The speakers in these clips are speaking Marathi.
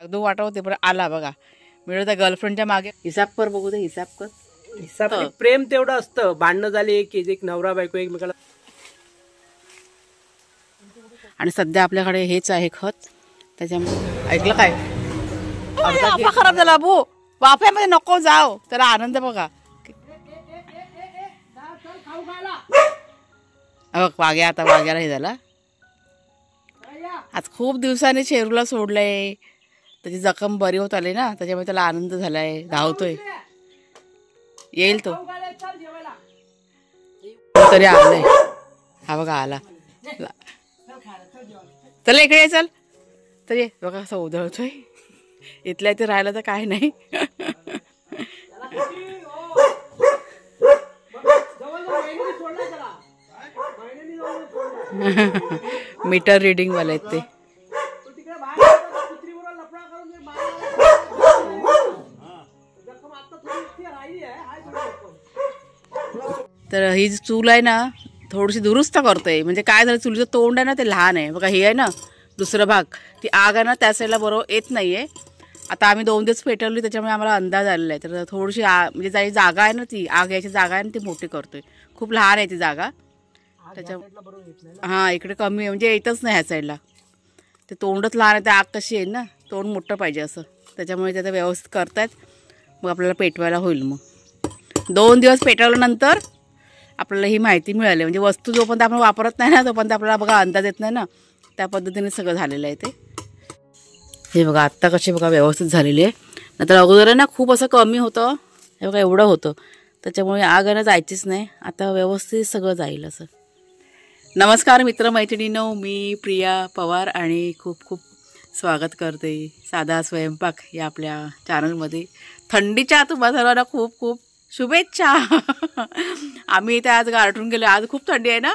दो वाटा होते पण आला बघा. मिळत त्या गर्लफ्रेंडच्या मागे. हिसाब कर बघू दे, हिसाब कर. हिसाब प्रेम तेवढं असतं. भांडणं झाली की एक नवरा बायको एकमेकाला. आणि सध्या आपल्याकडे हेच आहे खत. त्याच्यामुळे ऐकलं काय वाफा खराब झाला भो. वाफ्यामध्ये नको जाव, त्याला आनंद बघा. वाघ्या आता वाघ्याला हे झाला. आज खूप दिवसांनी शेरूला सोडलंय. त्याची जखम बरी होत आली ना, त्याच्यामुळे त्याला आनंद झालाय. धावतोय, येईल तो तरी आलाय. हा बघा आला. चल इकडे ये, चल तरी बघा कसं उधळतोय. इथल्या इथे राहिलं तर काय नाही. मीटर रिडिंग वाले आहेत ते. तर ही चूल आहे ना थोडीशी दुरुस्त करतोय. म्हणजे काय झालं, चुलीचं तोंड आहे ना ते लहान आहे बघा. हे आहे ना दुसरं भाग, ती आग आहे ना त्या साईडला बरोबर येत नाहीये. आता आम्ही 2 दिवस पेटवली त्याच्यामुळे आम्हाला अंदाज आलेला आहे. तर थोडीशी म्हणजे जी जागा आहे ना, ती आग याची जागा आहे ना, ती मोठी करतोय. खूप लहान आहे ती जागा त्याच्या. हां इकडे कमी आहे, म्हणजे येतच नाही ह्या साईडला. ते तोंडच लहान आहे, ते आग कशी येईल ना, तोंड मोठं पाहिजे असं. त्याच्यामुळे ते आता व्यवस्थित करतायत. मग आपल्याला पेटवायला होईल. मग 2 दिवस पेटवल्यानंतर आपल्याला ही माहिती मिळाली. म्हणजे वस्तू जोपर्यंत आपण वापरत नाही ना तोपर्यंत आपल्याला बघा अंदाज येत नाही ना. त्या पद्धतीने सगळं झालेलं आहे ते. हे बघा आत्ता कसे बघा व्यवस्थित झालेली आहे. नंतर अगोदर ना खूप असं कमी होतं. हे बघा एवढं होतं, त्याच्यामुळे आग ना जायचीच नाही. आता व्यवस्थित सगळं जाईल असं. नमस्कार मित्रमैत्रिणींनो, मी प्रिया पवार आणि खूप खूप स्वागत करते साधा स्वयंपाक या आपल्या चॅनलमध्ये. थंडीच्या तुम्हाला सर्वांना खूप खूप शुभेच्छा. आम्ही इथे आज गारठून गेलो. आज खूप थंडी आहे ना.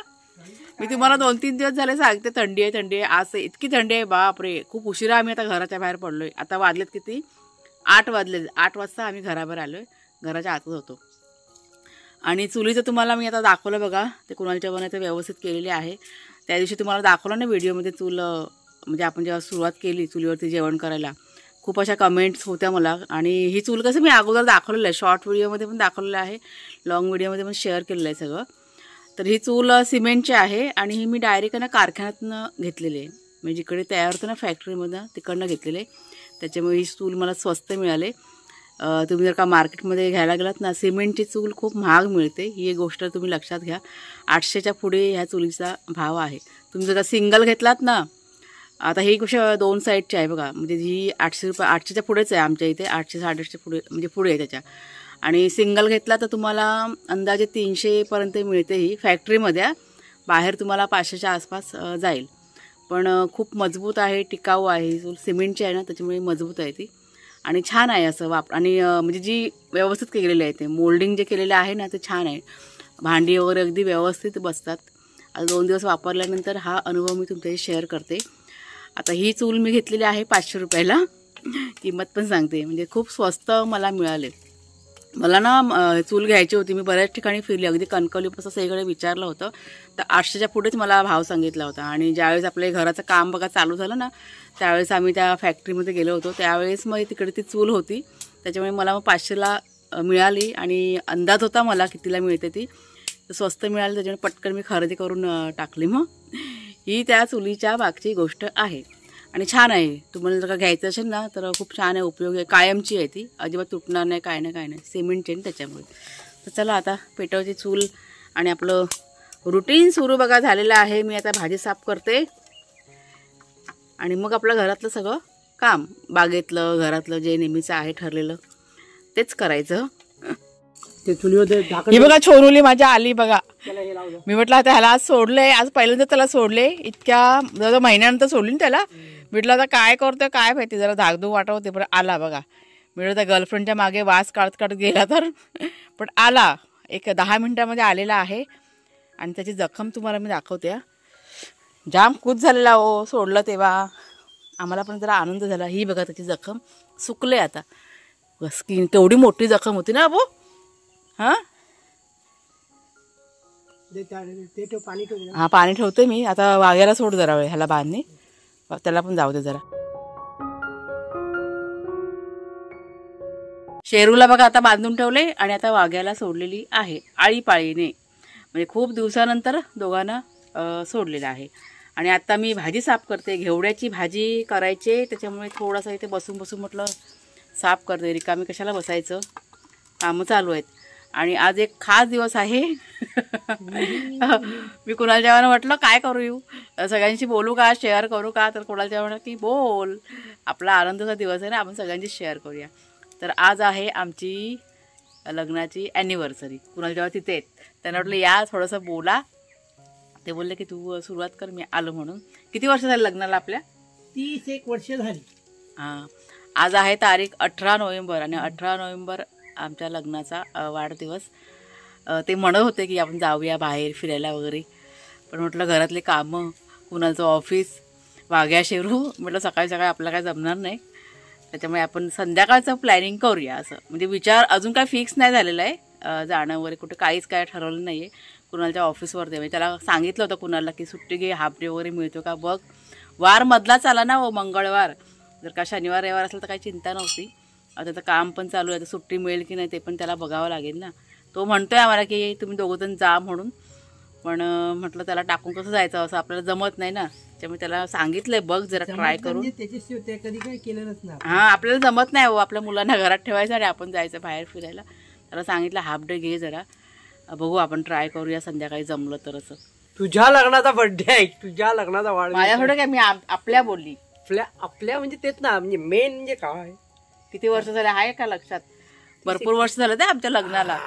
मी तुम्हाला 2-3 दिवस झाले सांगते थंडी आहे थंडी आहे. आज इतकी थंडी आहे बापरे. खूप उशिरा आम्ही आता घराच्या बाहेर पडलोय. आता वाजलेत किती, 8 वाजले. 8 वाजता आम्ही घराबाहेर आलोय. घराच्या आतच होतो. आणि चुलीचं तुम्हाला मी आता दाखवलं बघा. ते कुणालच्या बनायचं व्यवस्थित केलेले आहे. त्या दिवशी तुम्हाला दाखवलं ना व्हिडिओमध्ये चूल, म्हणजे आपण जेव्हा सुरुवात केली चुलीवरती जेवण करायला, खूप अशा कमेंट्स होत्या मला. आणि ही चूल कसं मी अगोदर दाखवलेलं आहे, शॉर्ट व्हिडिओमध्ये पण दाखवलेलं आहे, लॉंग व्हिडिओमध्ये पण शेअर केलेलं आहे सगळं. तर ही चूल सिमेंटची आहे आणि ही मी डायरेक्ट ना कारखान्यातनं घेतलेली आहे. म्हणजे जिकडे तयार होतं ना फॅक्टरीमधनं तिकडनं घेतलेलं आहे. त्याच्यामुळे ही चूल मला स्वस्त मिळाले. तुम्ही जर का मार्केटमध्ये घ्यायला गेलात ना, सिमेंटची चूल खूप महाग मिळते. ही एक गोष्ट तुम्ही लक्षात घ्या. 800च्या पुढे ह्या चुलीचा भाव आहे. तुम्ही जर का सिंगल घेतलात ना, आता ही गोष्ट 2 साईडची आहे बघा. म्हणजे ही 800 रुपये, 800च्या पुढेच आहे आमच्या इथे. 800-850च्या पुढे म्हणजे पुढे आहे त्याच्या. आणि सिंगल घेतला तर तुम्हाला अंदाजे 300पर्यंत मिळते ही फॅक्टरीमध्ये. बाहेर तुम्हाला 500च्या आसपास जाईल. पण खूप मजबूत आहे, टिकाऊ आहे. सिमेंटची आहे ना त्याच्यामुळे मजबूत आहे ती. आणि छान आहे असं आणि म्हणजे जी व्यवस्थित केलेली आहे ते मोल्डिंग जे केलेलं आहे ना ते छान आहे. भांडी वगैरे अगदी व्यवस्थित बसतात. आज 2 दिवस वापरल्यानंतर हा अनुभव मी तुमच्याशी शेअर करते. आता ही चूल मी घेतलेली आहे 500 रुपयाला. किंमत पण सांगते, म्हणजे खूप स्वस्त मला मिळाले. मला ना चूल घ्यायची होती. मी बऱ्याच ठिकाणी फिरली, अगदी कणकवलीपासून सगळीकडे विचारलं होतं. तर 800च्या पुढेच मला भाव सांगितला होता. आणि ज्यावेळेस आपल्या घराचं काम बघा चालू झालं ना, त्यावेळेस आम्ही त्या फॅक्टरीमध्ये गेलो होतो. त्यावेळेस मग तिकडे ती चूल होती. त्याच्यामुळे मला मग 500ला मिळाली. आणि अंदाज होता मला कितीला मिळते ती. स्वस्त मिळाली, त्याच्यामुळे पटकन मी खरेदी करून टाकली. मग ही त्या चुलीच्या मागची गोष्ट आहे. आणि छान आहे. तुम्हाला जर का घ्यायचं असेल ना तर खूप छान आहे, उपयोग आहे. कायमची आहे ती, अजिबात तुटणार नाही, काय नाही काय नाही. सिमेंटची आहे त्याच्यामुळे. तर चला आता पेटवची चूल आणि आपलं रुटीन सुरू बघा झालेलं आहे. मी आता भाजी साफ करते आणि मग आपलं घरातलं सगळं काम, बागेतलं घरातलं जे नेहमीचं आहे ठरलेलं तेच करायचं. ते चुलीवर ही बघा छोरुली माझ्या आली बघा. मी म्हटलं आता ह्याला आज सोडले, आज पहिल्यांदा त्याला सोडले. इतक्या जवळ महिन्यानंतर सोडली ना त्याला. म्हटलं आता काय करतोय काय माहिती, जरा धाकधूक वाटत होते. पण आला बघा. म्हटलं त्या गर्लफ्रेंडच्या मागे वास काढत काढत गेला तर पण आला. एक 10 मिनिटामध्ये आलेला आहे. आणि त्याची जखम तुम्हाला मी दाखवते. जाम कूच झालेला हो सोडलं तेव्हा. आम्हाला पण जरा आनंद झाला. ही बघा त्याची जखम सुकले आता. स्किन तेवढी मोठी जखम होती ना अबो. हां हां पाणी ठेवते मी आता. वाघ्याला सोड जरा वेळ ह्याला बांधणे, त्याला पण जाऊ दे जरा. शेरूला बघा आता बांधून ठेवले आणि आता वाघ्याला सोडलेली आहे आळीपाळीने, म्हणजे खूप दिवसानंतर दोघांना सोडलेलं आहे. आणि आता मी भाजी साफ करते, घेवड्याची भाजी करायची, त्याच्यामुळे थोडासा इथे बसून बसून म्हटलं साफ करते, रिकामी कशाला बसायचं, कामं चालू आहेत. आणि आज एक खास दिवस आहे. मी कुणाल जेव्हा म्हटलं काय करू येऊ, सगळ्यांशी बोलू का, शेअर करू का, तर कुणाल जेव्हा म्हटलं की बोल, आपला आनंदाचा दिवस आहे ना, आपण सगळ्यांची शेअर करूया. तर आज आहे आमची लग्नाची ॲनिव्हर्सरी. कुणाल जेव्हा तिथे आहेत, त्यांना म्हटलं या थोडंसं बोला. ते बोलले की तू सुरुवात कर, मी आलो म्हणून. किती वर्ष झाली लग्नाला आपल्या? 31 वर्ष झाली. हां, आज आहे तारीख 18 नोव्हेंबर आणि 18 नोव्हेंबर आमच्या लग्नाचा वाढदिवस. ते म्हणत होते की आपण जाऊया बाहेर फिरायला वगैरे, पण म्हटलं घरातले कामं, कुणाचं ऑफिस, वाघ्या शेरू, म्हटलं सकाळी सकाळी आपल्याला काय जमणार नाही, त्याच्यामुळे आपण संध्याकाळचं प्लॅनिंग करूया. असं म्हणजे विचार अजून काय फिक्स नाही झालेला आहे जाणं वगैरे कुठे, काहीच काय ठरवलं नाही आहे. कुणालच्या ऑफिसवर दे, त्याला सांगितलं होतं कुणाला की सुट्टी घे, हाफ डे वगैरे मिळतो का बघ. वार मधलाच आला ना हो, मंगळवार, जर का शनिवार रविवार असलं तर काही चिंता नव्हती. आता तर काम पण चालू आहे, तर सुट्टी मिळेल की नाही ते पण त्याला बघावं लागेल ना. तो म्हणतोय आम्हाला की तुम्ही दोघंजण जा म्हणून, पण म्हटलं त्याला टाकून कसं जायचं, असं आपल्याला जमत नाही ना. त्यामुळे त्याला सांगितलंय बघ जरा ट्राय करून. कधी काय केलेलंच ना. हां, आपल्याला जमत नाही हो, आपल्या मुलांना घरात ठेवायचं आणि आपण जायचं बाहेर फिरायला. त्याला सांगितलं हाफ डे घे जरा, बघू आपण ट्राय करूया संध्याकाळी जमलं तर. असं तुझ्या लग्नाचा बर्थडे आहे, तुझ्या लग्नाचा वाढ, माझ्या थोडं काय, मी आपल्या बोलली. आपल्या म्हणजे तेच ना, म्हणजे मेन म्हणजे काय. किती वर्ष झाले आहे का लक्षात? भरपूर वर्ष झालं ते आमच्या लग्नाला.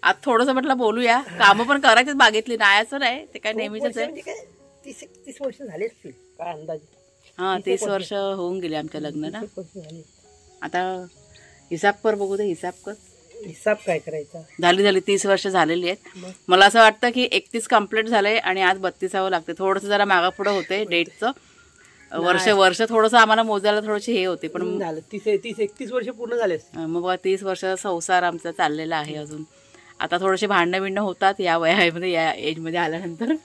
आज थोडंसं म्हटलं बोलूया, कामं पण करायचीच बागेतली, नाही असं नाही, ते काय नेहमीच आहे. 30 वर्ष झाले असतील काय अंदाज. हां, 30 वर्ष होऊन गेले आमच्या लग्नाला. आता हिसाब कर, बघू दे हिसाब कर. हिसाब काय करायचा, झाली 30 वर्ष झालेली आहेत. मला असं वाटतं की 31 कंप्लीट झालंय आणि आज 32ावं लागते. थोडंसं जरा मागं पुढं होते डेटचं, वर्ष थोडंसं आम्हाला मोजायला थोडीशी हे होते, पण झालं 30-31 वर्ष पूर्ण झाले. मग 30 वर्ष संसार आमचा चाललेला आहे अजून. आता थोडेसे भांडणं बिंडणं होतात या वयामध्ये, या एजमध्ये आल्यानंतर.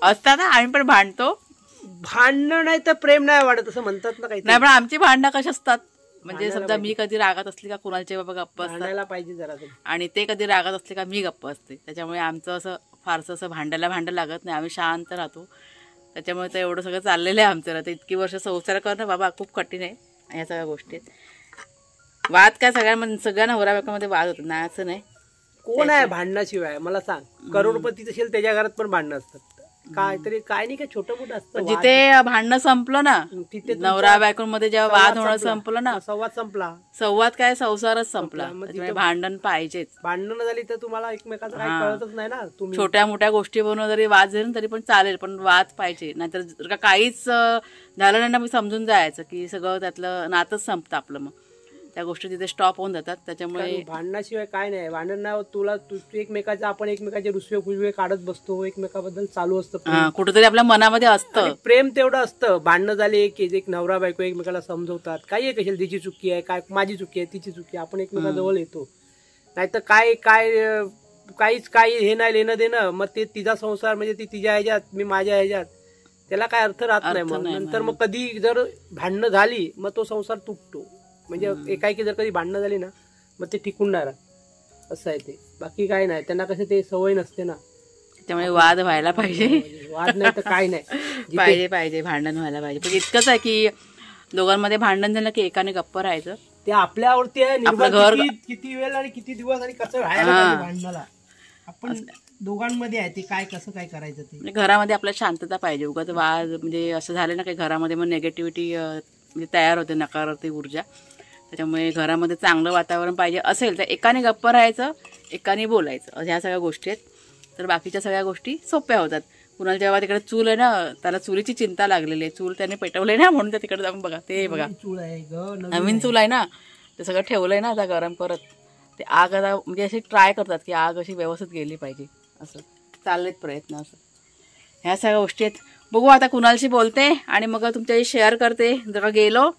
असतात ना, आम्ही पण भांडतो. भांडणं नाही तर प्रेम नाही वाढत असं म्हणतात ना काही. नाही, पण आमची भांडणं कशी असतात म्हणजे समजा मी कधी रागात असली का कुणालचे बाबा गप्प असतात पाहिजे जरा, आणि ते कधी रागात असले का मी गप्प असते. त्याच्यामुळे आमचं असं फारसं असं भांडायला लागत नाही, आम्ही शांत राहतो. त्याच्यामुळे तर एवढं सगळं चाललेलं आहे आमचं. आता इतकी वर्ष संसार करणं बाबा खूप कठीण आहे. या सगळ्या गोष्टी वाद काय सगळ्या नवरा बायकोमध्ये वाद होतात, नाही असं नाही. कोण आहे भांडणाशिवाय मला सांग. करोडपती असेल त्याच्या घरात पण भांडणं असतात, काय तरी काय नाही, काय छोटं मोठं असतं. जिथे भांडणं संपलं ना, तिथे नवरा बायकोमध्ये जेव्हा वाद होणं संपलं ना, संवाद संपला. संवाद काय, संसारच संपला. भांडण पाहिजेच. भांडणं झाली तर तुम्हाला एकमेकाचं काही कळतच नाही ना. तुम्ही छोट्या मोठ्या गोष्टीवरून जरी वाद झाले तरी पण चालेल, पण वाद पाहिजे. नाहीतर जर का काहीच झालं नाही ना, मी समजून जायचं की सगळं त्यातलं नातच संपतं आपलं, मग त्या गोष्टी तिथे स्टॉप होऊन जातात. त्याच्यामुळे भांडणाशिवाय काय नाही. भांडण नाही तुला एकमेकाचं, आपण एकमेकाचे रुसवे फुसवे काढत बसतो, एकमेकाबद्दल चालू असतं, कुठेतरी आपल्या मनामध्ये असतं प्रेम तेवढं असतं. भांडणं झाले की एक नवरा बायको एकमेकाला समजवतात, काही आहे कशाला तिची चुकी आहे, काय माझी चुकी आहे, तिची चुकी आहे, आपण एकमेकाजवळ येतो. नाहीतर काय काहीच काही हे नाही लेणं देणं, मग ते तिचा संसार म्हणजे ती तिच्या ह्याच्यात, मी माझ्या ह्याच्यात, त्याला काय अर्थ राहत नाही. मग नंतर मग कधी जर भांडणं झाली मग तो संसार तुटतो. म्हणजे एकाएकी जर कधी भांडणं झाली ना मग ते टिकून नाही राहत, असं आहे ते. बाकी काय नाही, त्यांना कसं ते सवय नसते ना. त्यामुळे वाद व्हायला पाहिजे. वाद नाही तर काय नाही, पाहिजे भांडण व्हायला पाहिजे. पण इतकंच आहे की दोघांमध्ये भांडण झालं की एकाने गप्प राहायचं. ते आपल्यावरती आहे, घर किती वेळ आणि किती दिवस आणि कसं राहायला भांडणाला आपण दोघांमध्ये आहे. ते काय कसं काय करायचं ते घरामध्ये आपल्याला शांतता पाहिजे. उगाच वाद म्हणजे असं झालं ना काही घरामध्ये, मग निगेटिव्हिटी म्हणजे तयार होते, नकारात्मक ऊर्जा. त्याच्यामुळे घरामध्ये चांगलं वातावरण पाहिजे असेल तर एकाने गप्प राहायचं, एकाने बोलायचं, ह्या सगळ्या गोष्टी आहेत. तर बाकीच्या सगळ्या गोष्टी सोप्या होतात. कुणाला जेव्हा तिकडे चूल आहे ना, त्याला चुलीची चिंता लागलेली आहे, चूल त्याने पेटवलंय ना, म्हणून त्या तिकडे जाऊन बघा, ते बघा नवीन चूल आहे ना, ते सगळं ठेवलंय ना आता गरम करत. ते आग आता म्हणजे अशी ट्राय करतात की आग अशी व्यवस्थित गेली पाहिजे, असं चाललेत प्रयत्न. असं ह्या सगळ्या गोष्टी आहेत. बघू आता कुणालशी बोलते आणि मग तुमच्याशी शेअर करते. जर गेलो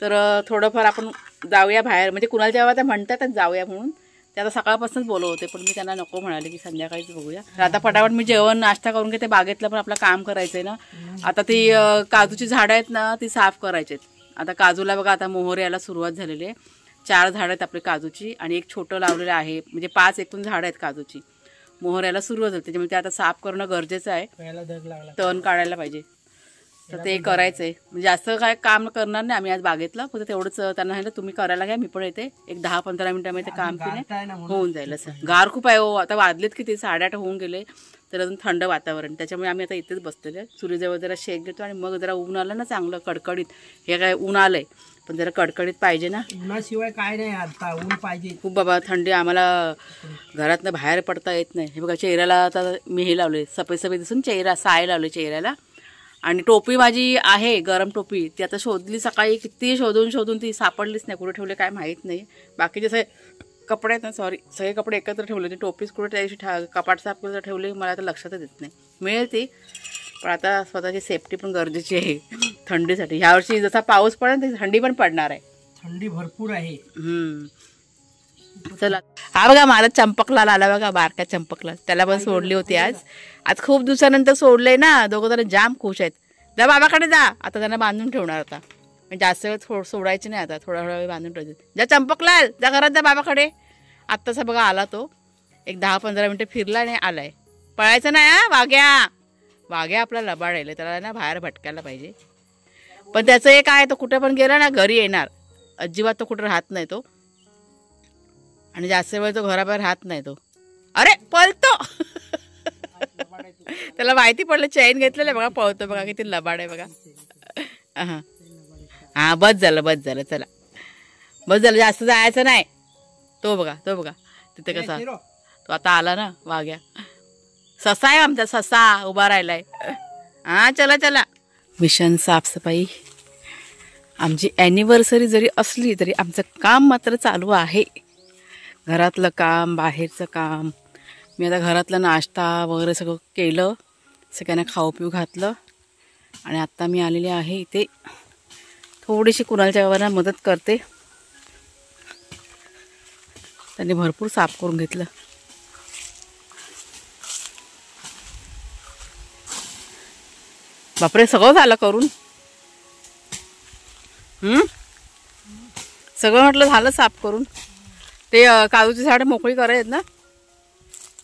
तर थोडंफार आपण जाऊया बाहेर, म्हणजे कुणाला जेव्हा त्या म्हणतात जाऊया म्हणून, ते आता सकाळपासूनच बोलत होते, पण मी त्यांना नको म्हणाले की संध्याकाळीच बघूया. आता फटाफट मी जेवण नाश्ता करून घेते, बागेतलं पण आपलं काम करायचंय ना. आता ती काजूची झाडं आहेत ना, ती साफ करायची आहेत. आता काजूला बघा आता मोहर यायला सुरुवात झालेली आहे. 4 झाडं आहेत आपली काजूची आणि एक छोटं लावलेलं आहे, म्हणजे 5 एकूण झाडं आहेत काजूची. मोहर यायला सुरुवात होते, त्याच्यामुळे ते आता साफ करणं गरजेचं आहे. तण काढायला पाहिजे, तर ते करायचं आहे. म्हणजे जास्त काय काम करणार नाही आम्ही आज बागेतलं, फक्त तेवढंच त्यांना सांगितलं तुम्ही करायला घ्या, मी पण येते. एक 10-15 मिनिटामध्ये ते काम केले होऊन जाईल. असं गार खूप आहे हो, आता वाजलेत किती 8:30 होऊन गेले, तर अजून थंड वातावरण. त्याच्यामुळे आम्ही आता इथेच बसलेले, चुलीजवळ जरा शेक घेतो आणि मग जरा ऊन आलं ना चांगलं कडकडीत. हे काय ऊन आलंय पण जरा कडकडीत पाहिजे ना, उन्हाशिवाय काय नाही, आता ऊन पाहिजे खूप बाबा. थंडी आम्हाला घरातनं बाहेर पडता येत नाही. हे बघा चेहऱ्याला आता मी हे लावले सफेद सफेद दिसून चेहरा साय लावले चेहऱ्याला. आणि टोपी माझी आहे गरम टोपी, ती आता शोधली सकाळी, किती शोधून ती सापडलीच नाही. कुठे ठेवले काय माहीत नाही. बाकीचे सगळे कपडे आहेत ना, सॉरी सगळे कपडे एकत्र ठेवले, ती टोपीच कुठे त्याची कपाट साफ करून ठेवली मला आता लक्षातच येत नाही. मिळेल ती, पण आता स्वतःची सेफ्टी पण गरजेची आहे थंडीसाठी. ह्यावर्षी जसा पाऊस पडेल तशी थंडी पण पडणार आहे, थंडी भरपूर आहे. चला, हा बघा माझा चंपकलाल आला बघा, बारका चंपकलाल. त्याला पण सोडली होती आज खूप दिवसानंतर सोडलंय ना. दोघं जण जाम खुश आहेत. जा बाबाकडे जा, आता त्यांना बांधून ठेवणार. आता जास्त वेळ सोडायची नाही, आता थोडा वेळ बांधून ठेवायचं. जा चंपकलाल, जा घरात जा बाबाकडे. आत्ताचा बघा आला तो, एक 10-15 मिनिटं फिरला आणि आलाय. पळायचं नाही हा, वाघ्या आपला लबाडेल, त्याला ना बाहेर भटकायला पाहिजे. पण त्याचं एक आहे, तो कुठे पण गेला ना घरी येणार, अजिबात तो कुठं राहत नाही तो. आणि जास्त वेळ तो घराबाहेर राहत नाही तो. अरे पळतो त्याला माहिती पडलं, चैन घेतलेलं बघा, पळतो बघा, किती लबाड आहे बघा. हा बस झालं, चला बस झालं, जास्त जायचं नाही. तो बघा तिथे कसा तो आता आला ना वाघ्या. ससा आहे आमचा, ससा उभा राहिलाय. हा चला. मिशन साफसफाई आमची ॲनिव्हर्सरी जरी असली तरी आमचं काम मात्र चालू आहे. घरातलं काम, बाहेरचं काम. मी आता घरातला नाश्ता वगैरे सगळं केलं, सगळ्यांना खाऊ पिऊ घातलं आणि आत्ता मी आलेली आहे इथे. थोडीशी कुणालच्या गावाला मदत करते. त्यांनी भरपूर साफ करून घेतलं. बापरे, सगळं झालं करून. सगळं म्हटलं झालं साफ करून. ते काजूची झाडं मोकळी करायचं ना,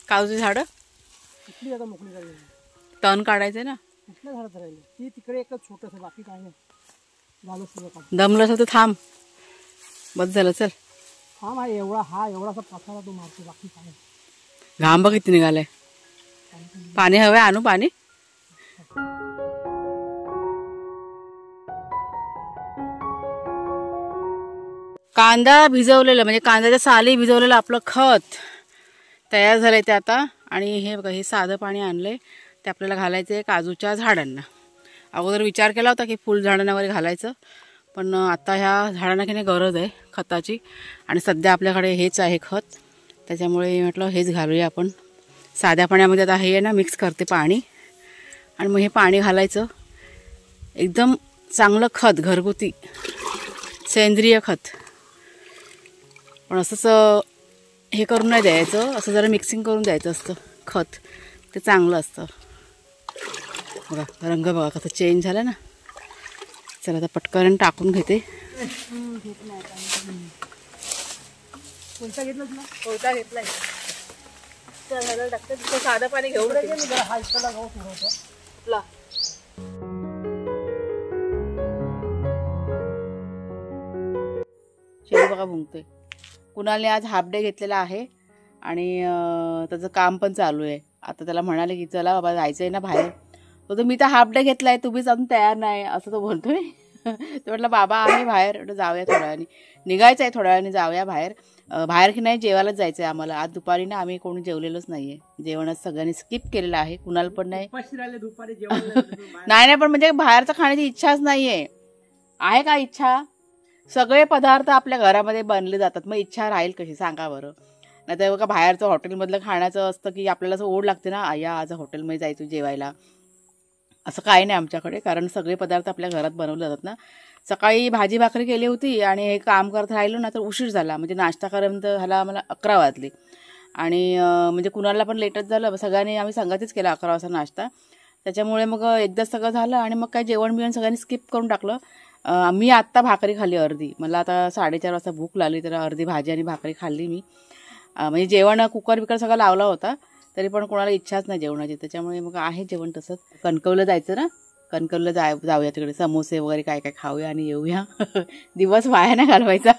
काजूची झाडं तण काढायचे ना. तिकडे एकच छोटस, बाकी काय नाही. दमलं असं तर थांब, बस झालं. चल थांब, एवढासा पथारा तो मारतो, बाकी काय नाही. घाम बघ किती निघालाय. पाणी हवंय, आणू पाणी. कांदा भिजवलेलं, म्हणजे कांद्याच्या साली भिजवलेलं आपलं खत तयार झालंय ते आता. आणि हे बघा, हे साधं पाणी आणलंय, ते आपल्याला घालायचं आहे काजूच्या झाडांना. अगोदर विचार केला होता की फुलझाडांना वगैरे घालायचं, पण आता ह्या झाडांना की नाही गरज आहे खताची. आणि सध्या आपल्याकडे हेच आहे खत, त्याच्यामुळे म्हटलं हेच घालूया आपण. साध्या पाण्यामध्ये आता हे आहे ना, मिक्स करते पाणी आणि मग हे पाणी घालायचं. एकदम चांगलं खत, घरगुती सेंद्रिय खत. पण असंच हे करून नाही द्यायचं, असं जरा मिक्सिंग करून द्यायचं असतं खत, ते चांगलं असतं. बघा रंग बघा कसा चेंज झाला ना. चला आता पटकन टाकून घेते. कोणता घेतलास ना? कोणता घेतलाय? साधं पाणी घेऊन शेळी बघा भुंकते. कुणालने आज हाफ डे घेतलेला आहे आणि त्याचं काम पण चालू आहे. आता त्याला म्हणाले की चला बाबा जायचं आहे ना बाहेर, तो मी तर हाफ डे घेतलाय, तुम्हीच अजून तयार नाही असं तो बोलतोय. तो म्हटलं बाबा आहे बाहेर, जाऊया थोड्या वेळाने, निघायचं आहे थोड्या वेळाने, जाऊया बाहेर. बाहेर की नाही जेवायलाच जायचं आहे आम्हाला. आज दुपारी ना आम्ही कोणी जेवलेलोच नाही आहे, जेवणात सगळ्यांनी स्किप केलेलं आहे. कुणाल पण नाही. नाही पण म्हणजे बाहेरचं खाण्याची इच्छाच नाही आहे का इच्छा? सगळे पदार्थ आपल्या घरामध्ये बनले जातात, मग इच्छा राहील कशी सांगा बरं. नाही तर बघा बाहेरचं हॉटेलमधलं खाण्याचं असतं की आपल्याला असं ओढ लागते ना, आया आज हॉटेलमध्ये जायचं जेवायला. असं काही नाही आमच्याकडे, कारण सगळे पदार्थ आपल्या घरात बनवले जातात ना. सकाळी भाजी भाकरी केली होती आणि हे काम करत राहिलो ना तर उशीर झाला, म्हणजे नाश्ता करेपर्यंत झाला मला 11 वाजले. आणि म्हणजे कुणाला पण लेटच झालं, सगळ्यांनी आम्ही संगतीच केला 11 वाजता नाश्ता. त्याच्यामुळे मग एकदा सगळं झालं आणि मग काय जेवण बिवण सगळ्यांनी स्किप करून टाकलं. मी आत्ता भाकरी खाल्ली अर्धी. मला आता 4:30 वाजता भूक लागली तर अर्धी भाजी आणि भाकरी खाल्ली मी. म्हणजे जेवण कुकर बिकर सगळं लावला होता तरी पण कोणाला इच्छाच नाही जेवणाची, त्याच्यामुळे मग आहे जेवण तसंच. कणकवलीला जायचं ना, कणकवलीला जाऊया, तिकडे समोसे वगैरे काय काय खाऊया आणि येऊया. दिवस वाया नाही घालवायचा.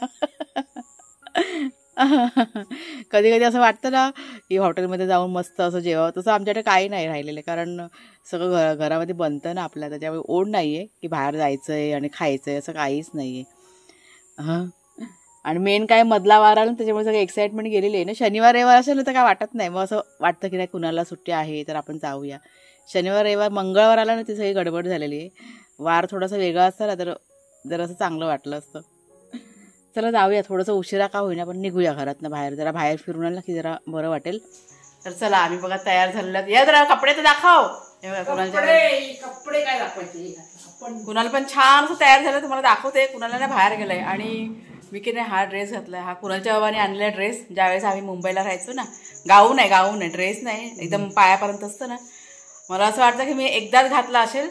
कधी कधी असं वाटतं ना की हॉटेलमध्ये जाऊन मस्त असं जेवावं, तसं आमच्याकडे काही नाही राहिलेलं, कारण सगळं घरामध्ये बनतं ना आपल्या, त्याच्यामुळे ओढ नाही आहे की बाहेर जायचं आहे आणि खायचं आहे, असं काहीच नाही आहे. हां, आणि मेन काय मधला वार आला ना, त्याच्यामुळे सगळं एक्साइटमेंट गेलेली आहे ना. शनिवार रविवार असेल तर काय वाटत नाही, मग असं वाटतं की नाही कुणाला सुट्टी आहे तर आपण जाऊया. शनिवार रविवार मंगळवार आला ना, ती सगळी गडबड झालेली आहे. वार थोडासा वेगळा असता ना तर जरासं चांगलं वाटलं असतं. चला जाऊया, थोडंसं उशिरा का होईना पण निघूया घरातनं बाहेर, जरा बाहेर फिरून आलं की जरा बरं वाटेल. तर चला आम्ही बघा तयार झालेलो. या जरा कपडे तर दाखव. कपडे काय दाखवायचे आपण, कुणाला पण छान असं तयार झालं तुम्हाला दाखवते. कुणाला ना बाहेर गेलंय आणि मी की नाही हा ड्रेस घातलाय, हा कुणालच्या बाबाने आणलेला ड्रेस. ज्यावेळेस आम्ही मुंबईला राहायचो ना, गाऊन आहे ड्रेस नाही, एकदम पायापर्यंत असतं ना. मला असं वाटतं की मी एकदाच घातला असेल,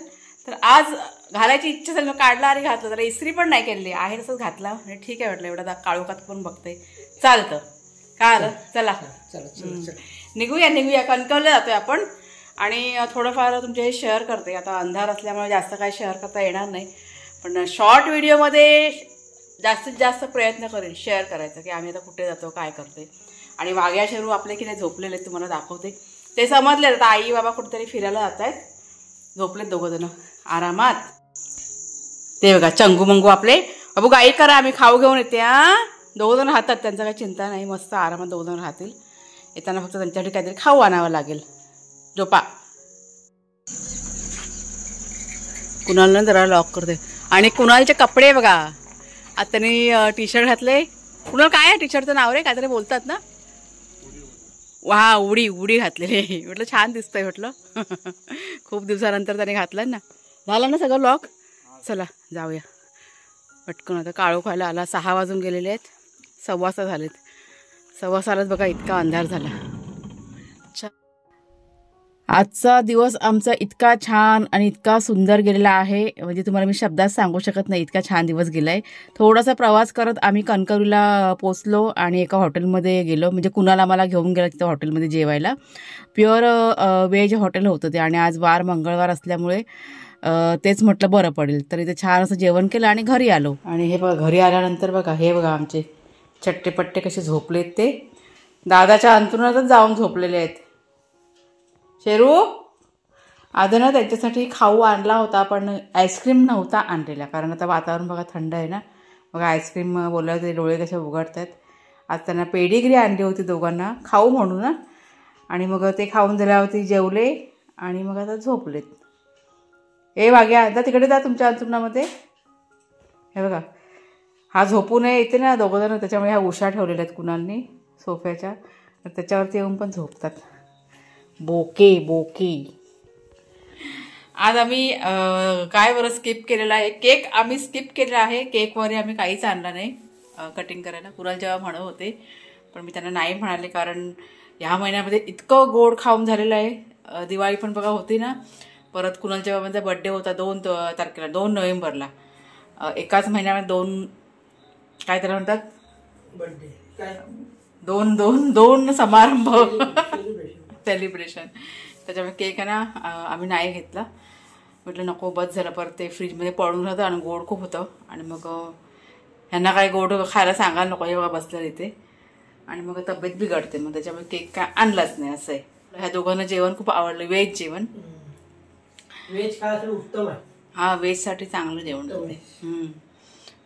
तर आज घालायची इच्छा झाली, काढला आणि घातलं. तर इस्त्री पण नाही केलेली आहे, तसंच घातला आणि ठीक आहे वाटलं. एवढा काळोखात पण बघते चालतं काय आलं. चला निघूया कणकवलीला जातोय आपण. आणि थोडंफार तुमचे शेअर करते. आता अंधार असल्यामुळे जास्त काही शेअर करता येणार नाही, पण शॉर्ट व्हिडिओमध्ये जास्तीत जास्त प्रयत्न करेन शेअर करायचं की आम्ही आता कुठे जातो काय करते. आणि वाघ्या शेरू आपले की नाही झोपलेले आहेत, तुम्हाला दाखवते. ते समजले आता आई बाबा कुठेतरी फिरायला जात आहेत, झोपलेत दोघंजण आरामात. ते बघा चंगू मंगू आपले. बाबू गाई करा, आम्ही खाऊ घेऊन येते. दोघंजण राहतात, त्यांचं काही चिंता नाही, मस्त आरामात दोघंजण राहतील. येताना फक्त त्यांच्यासाठी काहीतरी खाऊ आणावं लागेल. झोपा. कुणालनं जरा लॉक करते. आणि कुणालचे कपडे बघा, आता त्यांनी टी शर्ट घातले. कुणाल काय आहे टी शर्टचं नाव रे, काहीतरी बोलतात ना, वा उडी घातलेली. म्हटलं छान दिसतंय म्हटलं. खूप दिवसानंतर त्याने घातलं ना. झालं ना सगळं लॉक. चला जाऊया पटकन, आता काळो खायला आला. 6 वाजून गेलेले आहेत, 6:15 झालेत. 6:15 बघा इतका अंधार झाला. आजचा दिवस आमचा इतका छान आणि इतका सुंदर गेलेला आहे, म्हणजे तुम्हाला मी शब्दात सांगू शकत नाही, इतका छान दिवस गेला आहे. थोडासा प्रवास करत आम्ही कणकवलीला पोचलो आणि एका हॉटेलमध्ये गेलो. म्हणजे कुणाला आम्हाला घेऊन गेला तिथं हॉटेलमध्ये जेवायला. प्युअर व्हेज हॉटेल होतं ते, आणि आज वार मंगळवार असल्यामुळे तेच म्हटलं बरं पडेल. तर इथे छान असं जेवण केलं आणि घरी आलो. आणि हे बघा घरी आल्यानंतर बघा, हे बघा आमचे चट्टेपट्टे कसे झोपलेत, ते दादाच्या अंथरुणातच जाऊन झोपलेले आहेत. शेरू आज ना त्यांच्यासाठी खाऊ आणला होता, पण आईस्क्रीम नव्हता आणलेला, कारण आता वातावरण बघा थंड आहे ना. बघा आईस्क्रीम बोललं ते डोळे कसे उघडत आहेत. आज त्यांना पेडिग्री आणली होती दोघांना खाऊ म्हणून ना, आणि मग ते खाऊन झाल्यावरती जेवले आणि मग आता झोपलेत. ए वाग्या आता तिकडे जा तुमच्या अंथरुणामध्ये. हे बघा हा झोपू नये येते ना दोघंजण, त्याच्यामुळे ह्या उशा ठेवलेल्या आहेत कुणालनी सोफ्याच्या, त्याच्यावरती येऊन पण झोपतात. बोके आज आम्ही काय बरं स्किप केलेला आहे, केक आम्ही स्किप केलेला आहे. केकवर आम्ही काहीच आणलं नाही कटिंग करायला. कुणाल जेव्हा म्हणत होते पण मी त्यांना नाही म्हणाले, कारण ह्या महिन्यामध्ये इतकं गोड खाऊन झालेलं आहे. दिवाळी पण बघा होती ना, परत कुणालच्या बाबांचा बड्डे होता 2 तारखेला, 2 नोव्हेंबरला. एकाच महिन्यामध्ये 2 काय त्याला म्हणतात, बड्डे, दोन समारंभ, सेलिब्रेशन. त्याच्यामुळे केक आहे ना आम्ही नाही घेतला. म्हटलं नको बस झालं, परत ते फ्रीजमध्ये पडून राहतं आणि गोड खूप होतं. आणि मग ह्यांना काय गोड खायला सांगायला नको, हे बघा बसलं इथे, आणि मग तब्येत बिघडते. मग त्याच्यामुळे केक काय आणलाच नाही. असं आहे. ह्या दोघांना जेवण खूप आवडलं, व्हेज जेवण. व्हेज खायला उत्तम आहे. हा व्हेजसाठी चांगलं जेवण होते.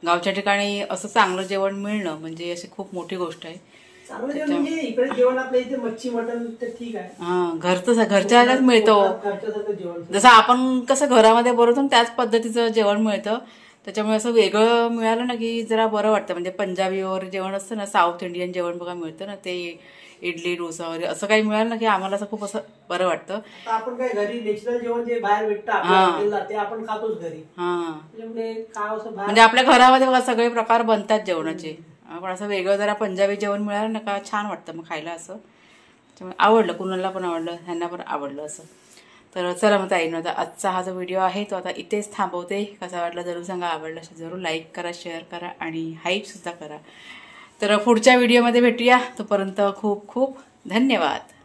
गावच्या ठिकाणी असं चांगलं जेवण मिळणं म्हणजे अशी खूप मोठी गोष्ट आहे. घरच्या ह्याच्यात मिळतं, जसं आपण कसं घरामध्ये बनवतो त्याच पद्धतीचं जेवण मिळतं. त्याच्यामुळे असं वेगळं मिळालं ना की जरा बरं वाटतं. म्हणजे पंजाबी वगैरे जेवण असतं ना, साऊथ इंडियन जेवण बघा मिळतं ना, ते इडली डोसा वगैरे असं काही मिळालं ना की आम्हाला असं खूप असं बरं वाटतं. आपण काय घरी नॅचरल जेवण जे बाहेर भेटतं ते आपण खातोच घरी. म्हणजे आपल्या घरामध्ये बघा सगळे प्रकार बनतात जेवणाचे, पण असं वेगळं जरा पंजाबी जेवण मिळालं ना का छान वाटतं मग खायला. असं त्याच्यामुळे आवडलं, कुणाला पण आवडलं, ह्यांना पण आवडलं असं. तर चला मग ताईंनो, आता आजचा हा जो व्हिडिओ आहे तो आता इथेच थांबवते. कसा वाटला जरूर सांगा, आवडला असेल जरूर लाईक करा, शेअर करा आणि हाईपसुद्धा करा. तर पुढच्या व्हिडिओमध्ये भेटूया. तोपर्यंत खूप खूप धन्यवाद.